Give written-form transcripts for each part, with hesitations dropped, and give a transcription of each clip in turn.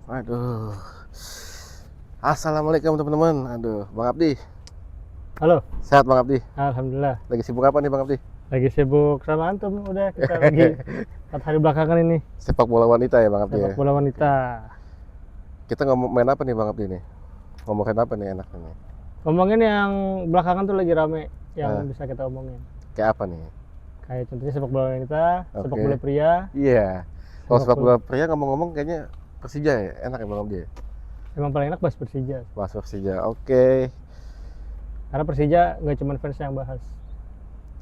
Aduh. Assalamualaikum teman-teman. Aduh, Bang Abdi. Halo, Sehat Bang Abdi? alhamdulillah. Lagi sibuk apa nih Bang Abdi? Lagi sibuk sama antum, udah kita lagi 4 hari belakangan ini Sepak bola wanita ya Bang Abdi sepak ya? bola wanita. Kita ngomong main apa nih Bang Abdi nih? Ngomongin apa nih enaknya nih? Ngomongin yang belakangan tuh lagi rame, yang Ah. bisa kita omongin. Kayak apa nih? Kayak contohnya sepak bola wanita, sepak Oke. bola pria. Iya. Kalau Sepak sepak bola pria ngomong-ngomong kayaknya Persija ya? Enak ya Bang Abdi ya? Emang paling enak bahas Persija. Bahas Persija. Oke. Karena Persija nggak cuma fans yang bahas.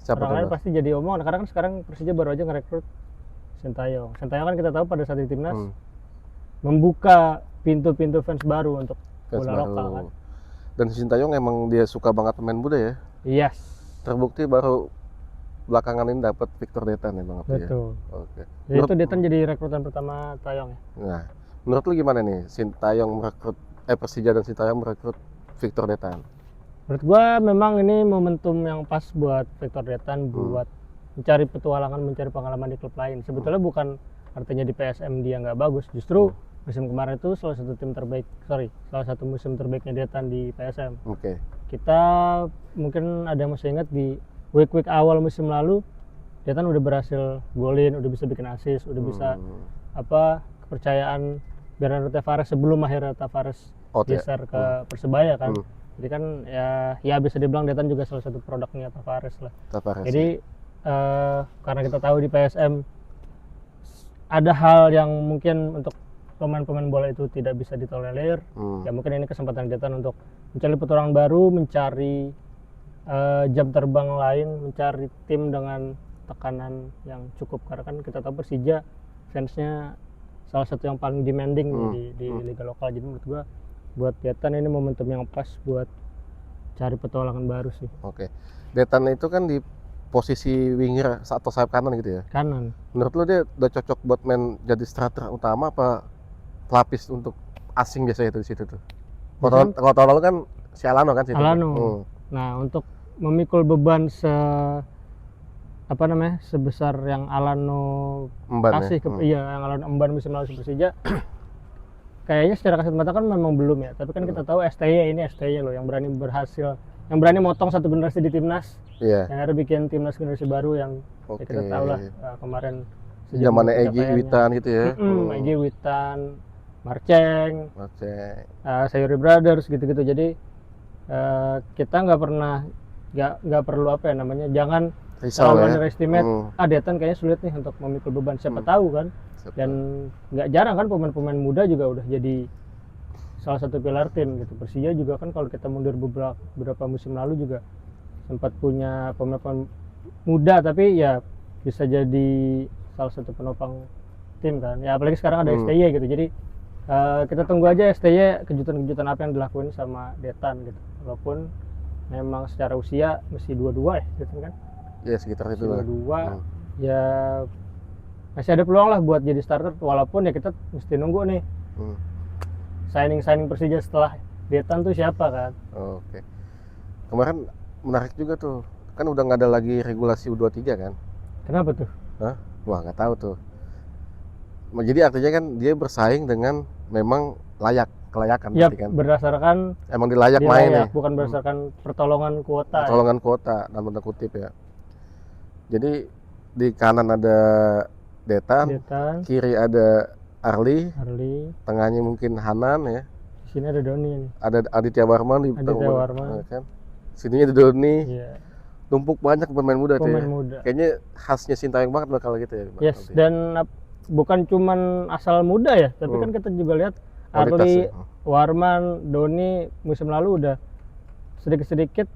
Siapa Orang tuh? lain Bang? pasti jadi omongan. Karena kan sekarang Persija baru aja ngerekrut Sintayong. Sintayong kan kita tahu pada saat di timnas membuka pintu-pintu fans baru untuk Fans bola lokal kan. Dan Sintayong emang dia suka banget pemain muda ya? Yes, Terbukti baru belakangan ini dapat Victor Detan ya Bang Abdi ya? betul. Oke. Jadi itu Detan jadi rekrutan pertama Tayong ya. Nah, menurut lu gimana nih Sintayong merekrut Persija dan Sintayong merekrut Victor Detan? Menurut gua memang ini momentum yang pas buat Victor Detan buat mencari petualangan, mencari pengalaman di klub lain. Sebetulnya bukan artinya di PSM dia nggak bagus, justru musim kemarin itu salah satu musim terbaiknya Detan di PSM. Oke. Kita mungkin ada yang masih ingat di week awal musim lalu Detan udah berhasil golin, udah bisa bikin assist, udah bisa kepercayaan Bernardo Tavares sebelum akhirnya Tavares Out ya? geser ke Persebaya kan. Jadi kan ya bisa dibilang Detan juga salah satu produknya Tavares lah. Tavares. Jadi karena kita tahu di PSM ada hal yang mungkin untuk pemain-pemain bola itu tidak bisa ditolerir. Ya mungkin ini kesempatan Detan untuk mencari petualangan baru, mencari jam terbang lain, mencari tim dengan tekanan yang cukup. Karena kan kita tahu Persija fansnya salah satu yang paling demanding di liga lokal. Jadi menurut gua buat Detan ini momentum yang pas buat cari petualangan baru sih. Oke. Detan itu kan di posisi winger atau sayap kanan gitu ya. Kanan. Menurut lu dia udah cocok buat main jadi striker utama apa pelapis untuk asing biasanya itu di situ tuh? Kalau tahun lalu kan si Alano kan situ. Alano. Nah, untuk memikul beban sebesar yang Alano kasih ke yang Alano emban musim lalu Persija. Kayaknya secara kasat mata kan memang belum ya, tapi kan kita tahu STY loh yang berani motong satu generasi di timnas. Iya. Yang ada bikin timnas generasi baru yang ya kita tahu lah kemarin zamannya Egy Witan gitu ya. Egy Witan, Marceng, Sayuri Brothers gitu-gitu. Jadi kita nggak perlu jangan terlalu underestimate. Detan kayaknya sulit nih untuk memikul beban. Siapa tahu kan. Dan nggak jarang kan pemain-pemain muda juga udah jadi salah satu pilar tim gitu. Persija juga kan kalau kita mundur beberapa musim lalu juga sempat punya pemain muda tapi ya bisa jadi salah satu penopang tim kan. Ya apalagi sekarang ada STY gitu. Jadi kita tunggu aja STY kejutan-kejutan apa yang dilakuin sama Detan gitu. Walaupun memang secara usia masih 22 ya gitu kan. Ya sekitar itu lah. 22 ya masih ada peluang lah buat jadi starter walaupun ya kita mesti nunggu nih signing Persija setelah Detan tuh siapa kan. Oke. Kemarin menarik juga tuh kan udah nggak ada lagi regulasi U23 kan. Kenapa tuh? Wah nggak tahu tuh. Jadi artinya kan dia bersaing dengan memang kelayakan ya, kan. Berdasarkan emang dilayak main nih. Bukan berdasarkan pertolongan kuota. Pertolongan kuota dalam tanda kutip ya. Jadi di kanan ada Detan, kiri ada Arli, tengahnya mungkin Hanan ya. Di sini ada Doni nih. Ada Aditya Warman kan. Sininya ada Doni. Iya. Tumpuk banyak pemain muda tuh ya. Muda. Kayaknya khasnya Sintayong banget bakal gitu ya. Yes, dan bukan cuman asal muda ya, tapi kan kita juga lihat Arli, Warman, Doni musim lalu udah sedikit-sedikit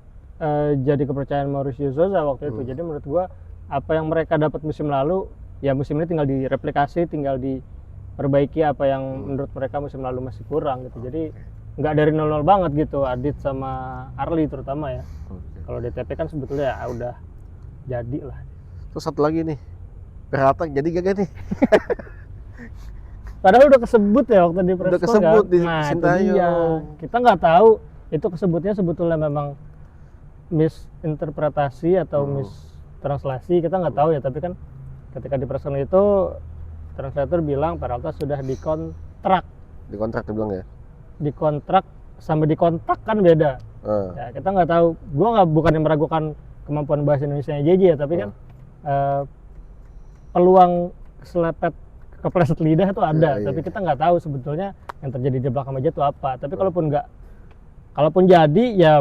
jadi kepercayaan Mauricio Sousa waktu itu. Jadi menurut gua apa yang mereka dapat musim lalu ya musim ini tinggal direplikasi, tinggal diperbaiki apa yang menurut mereka musim lalu masih kurang gitu. Jadi nggak dari 0-0 banget gitu Adit sama Arli terutama ya. Kalau DTP kan sebetulnya ya udah jadi lah. Terus satu lagi nih, Peralta jadi gak nih? Padahal udah kesebut ya waktu di preskon. Udah kesebut kan? di Sintayong. Kita nggak tahu itu kesebutnya sebetulnya memang misinterpretasi atau mistranslasi, kita nggak tahu ya. Tapi kan ketika di preskon itu translator bilang Peralta sudah dikontrak Dikontrak dibilang ya. Dikontrak sama dikontak kan beda. Ya, kita nggak tahu. Gua bukan yang meragukan kemampuan bahasa Indonesia JJ ya, tapi kan peluang keselepet kepleset lidah itu ada, tapi kita nggak tahu sebetulnya yang terjadi di belakang meja itu apa. Tapi kalaupun jadi ya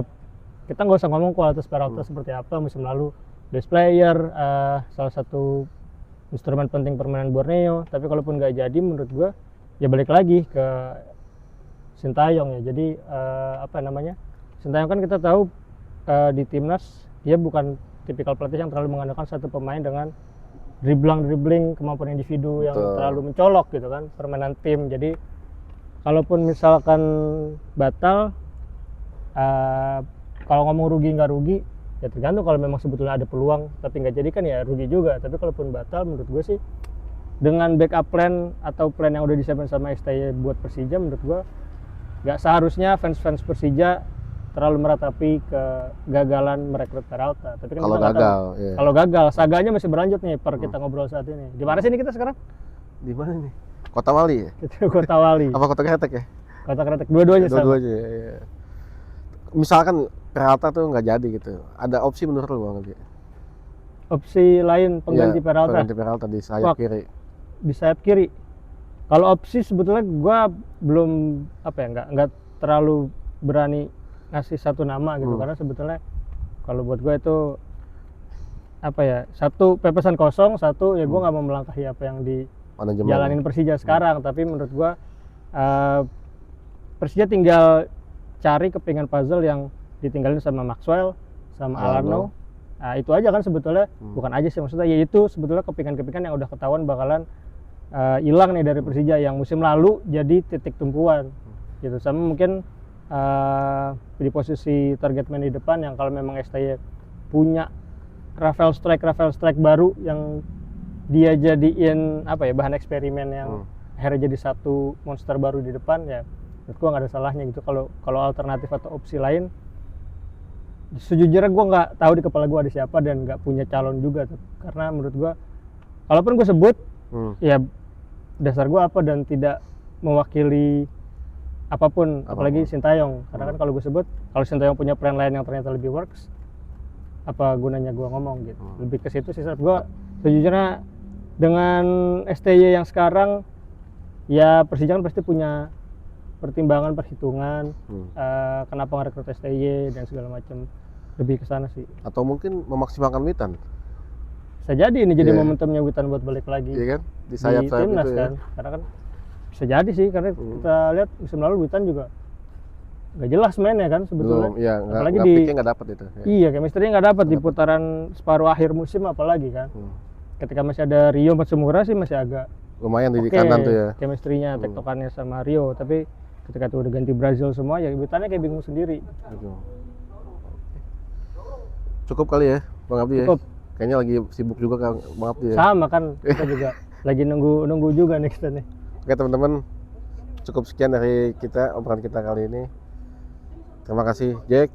kita nggak usah ngomong kualitas Peralta seperti apa musim lalu. Best player, salah satu instrumen penting permainan Borneo. Tapi kalaupun nggak jadi, menurut gua ya balik lagi ke Sintayong ya. Jadi Sintayong kan kita tahu di timnas dia bukan tipikal pelatih yang terlalu mengandalkan satu pemain dengan dribbling kemampuan individu yang terlalu mencolok gitu kan, permainan tim. Jadi kalaupun misalkan batal, kalau ngomong rugi nggak rugi ya tergantung. Kalau memang sebetulnya ada peluang tapi nggak jadi kan ya rugi juga. Tapi kalaupun batal, menurut gue sih dengan backup plan atau plan yang udah disiapkan sama STY buat Persija, menurut gue nggak seharusnya fans Persija terlalu meratapi kegagalan merekrut Peralta. Tapi kan kalau gagal, kalau gagal, saganya masih berlanjut nih kita ngobrol saat ini. Di mana sih ini kita sekarang? Di mana nih? Kota Wali ya? Kita Kota Wali. Apa Kota Kretek ya? Kota Kretek, dua-duanya sama. Dua-duanya ya. Misalkan Peralta tuh nggak jadi gitu, ada opsi menurut lu Bang? Opsi lain pengganti Peralta? Pengganti Peralta di sayap kiri. Di sayap kiri. Kalau opsi sebetulnya gua belum nggak terlalu berani ngasih satu nama gitu, karena sebetulnya kalau buat gue itu satu pepesan kosong, satu ya gue nggak mau melangkahi apa yang dijalanin Persija sekarang. Tapi menurut gue Persija tinggal cari kepingan puzzle yang ditinggalin sama Maxwell sama Alano. Nah, itu aja kan sebetulnya, bukan aja sih maksudnya, yaitu sebetulnya kepingan-kepingan yang udah ketahuan bakalan hilang nih dari Persija yang musim lalu jadi titik tumpuan gitu. Sama mungkin di posisi target man di depan yang kalau memang STY punya Rafael Strike baru yang dia jadiin bahan eksperimen yang akhirnya jadi satu monster baru di depan, ya menurut gua nggak ada salahnya gitu. Kalau alternatif atau opsi lain, sejujurnya gua nggak tahu di kepala gua ada siapa dan nggak punya calon juga tuh. Karena menurut gua kalaupun gua sebut ya dasar gua apa dan tidak mewakili apapun. Apalagi Sintayong, karena kan kalau gue sebut, kalau Sintayong punya plan lain yang ternyata lebih works, apa gunanya gue ngomong gitu. Lebih ke situ sih saat gue sejujurnya. Dengan STY yang sekarang ya Persija kan pasti punya pertimbangan, perhitungan kenapa ngerekrut STY dan segala macam, lebih ke sana sih. Atau mungkin memaksimalkan Witan, bisa jadi ini jadi momentumnya Witan buat balik lagi kan? Di sayap timnas itu kan ya. Karena kan bisa jadi sih, karena kita lihat musim lalu Witan juga nggak jelas mainnya kan sebetulnya. Apalagi nggak dapat itu. Iya, chemistry-nya nggak dapat di putaran separuh akhir musim apalagi kan. Ketika masih ada Rio Matsumura sih masih agak lumayan di kanan tuh ya. Chemistry-nya, tektokannya sama Rio, tapi ketika itu udah ganti Brazil semua ya Witannya kayak bingung sendiri. Cukup kali ya Bang Abdi. Cukup. Kayaknya lagi sibuk juga Kang Bang Abdi ya. Sama kan, kita juga lagi nunggu juga nih kita nih. Oke teman-teman, cukup sekian dari kita obrolan kita kali ini. Terima kasih Jack.